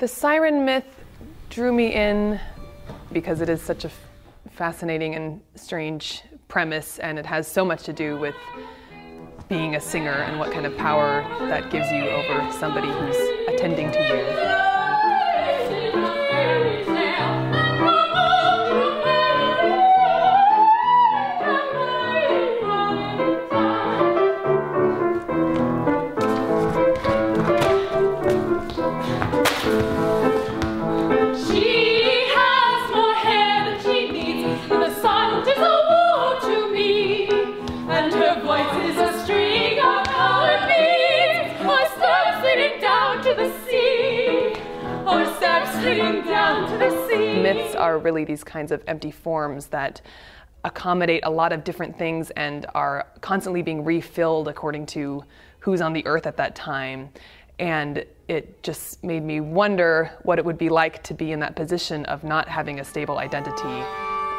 The siren myth drew me in because it is such a fascinating and strange premise, and it has so much to do with being a singer and what kind of power that gives you over somebody who's attending to you. Myths are really these kinds of empty forms that accommodate a lot of different things and are constantly being refilled according to who's on the earth at that time. And it just made me wonder what it would be like to be in that position of not having a stable identity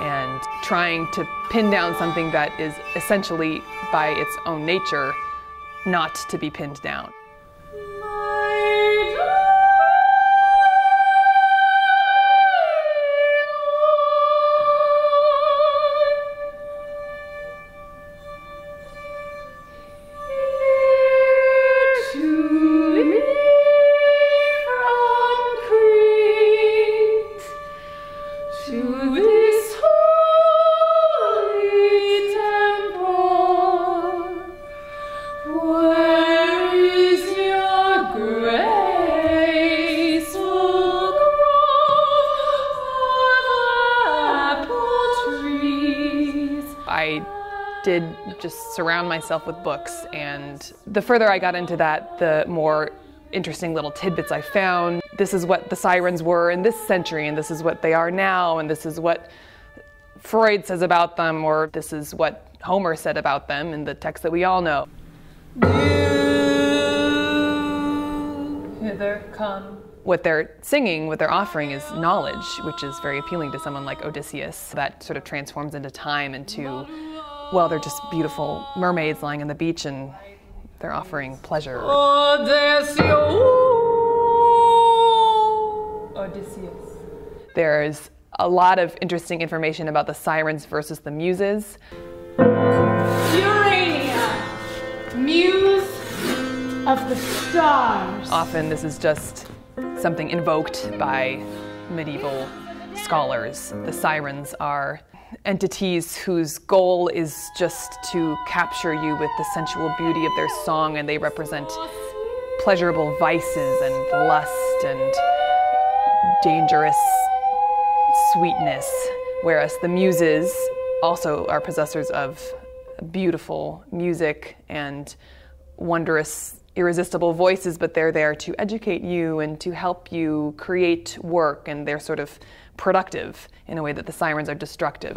and trying to pin down something that is essentially, by its own nature, not to be pinned down. I did just surround myself with books, and the further I got into that, the more interesting little tidbits I found. This is what the sirens were in this century, and this is what they are now, and this is what Freud says about them, or this is what Homer said about them in the text that we all know. Hither come. What they're singing, what they're offering is knowledge, which is very appealing to someone like Odysseus. That sort of transforms into time, into, well, they're just beautiful mermaids lying on the beach and they're offering pleasure. Odysseus. There's a lot of interesting information about the sirens versus the muses. Urania, muse of the stars. Often this is just something invoked by medieval scholars. The sirens are entities whose goal is just to capture you with the sensual beauty of their song, and they represent pleasurable vices and lust and dangerous sweetness, whereas the muses also are possessors of beautiful music and wondrous, irresistible voices, but they're there to educate you and to help you create work, and they're sort of productive in a way that the sirens are destructive.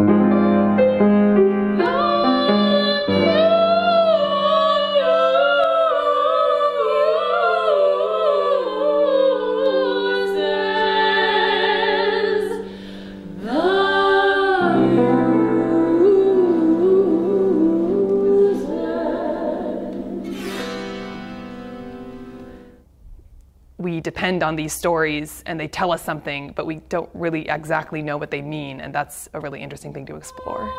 We depend on these stories and they tell us something, but we don't really exactly know what they mean, and that's a really interesting thing to explore.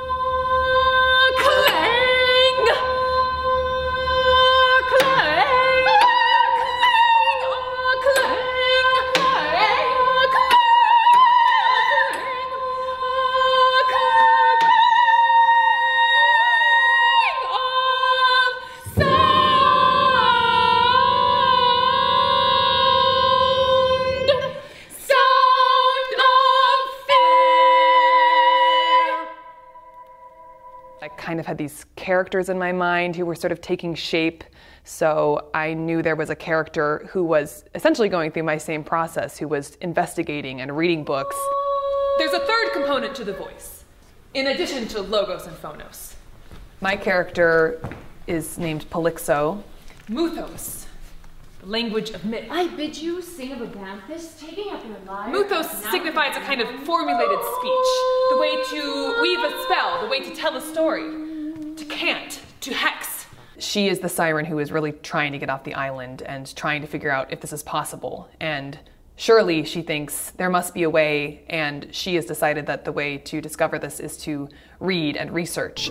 I kind of had these characters in my mind who were sort of taking shape, so I knew there was a character who was essentially going through my same process, who was investigating and reading books. There's a third component to the voice, in addition to logos and phonos. My character is named Polyxo. Muthos, the language of myth. I bid you sing of Aganthus taking up your lyre. Muthos signifies a kind of formulated speech, the way to weave a spell, the way to tell a story, to cant, to hex. She is the siren who is really trying to get off the island and trying to figure out if this is possible. And Surely, she thinks, there must be a way, and she has decided that the way to discover this is to read and research.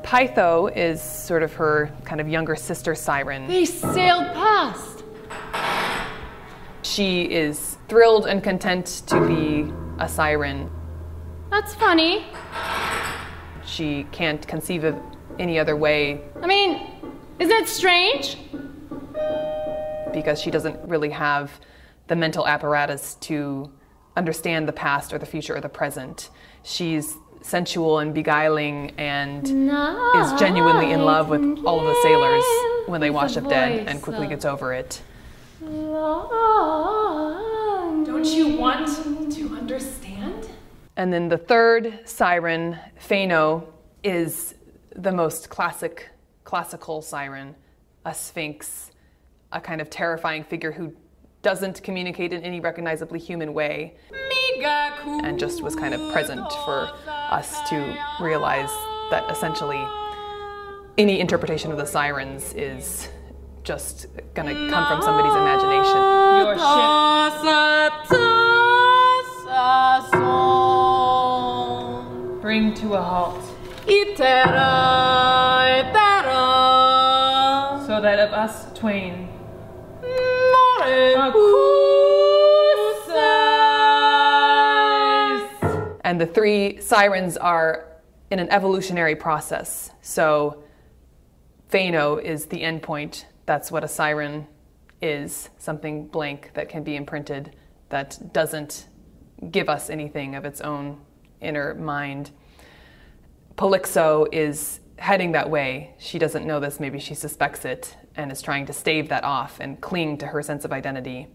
Pytho is sort of her kind of younger sister siren. They sailed past. She is thrilled and content to be a siren. That's funny. She can't conceive of any other way. I mean, isn't it strange? Because she doesn't really have the mental apparatus to understand the past or the future or the present. She's sensual and beguiling and is genuinely in love with all of the sailors when they wash up dead and quickly gets over it. Don't you want to understand? And then the third siren, Phano, is the most classical siren, a sphinx, a kind of terrifying figure who doesn't communicate in any recognizably human way, and just was kind of present for us to realize that essentially any interpretation of the sirens is just gonna come from somebody's imagination. Your ship. Bring to a halt. So that of us twain. And the three sirens are in an evolutionary process. So Phano is the endpoint. That's what a siren is, something blank that can be imprinted that doesn't give us anything of its own inner mind. Polyxo is heading that way. She doesn't know this, maybe she suspects it, and is trying to stave that off and cling to her sense of identity.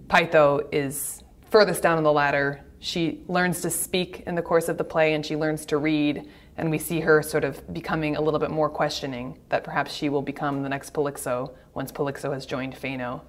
Pytho is furthest down on the ladder. She learns to speak in the course of the play, and she learns to read, and we see her sort of becoming a little bit more questioning, that perhaps she will become the next Polyxo once Polyxo has joined Phano.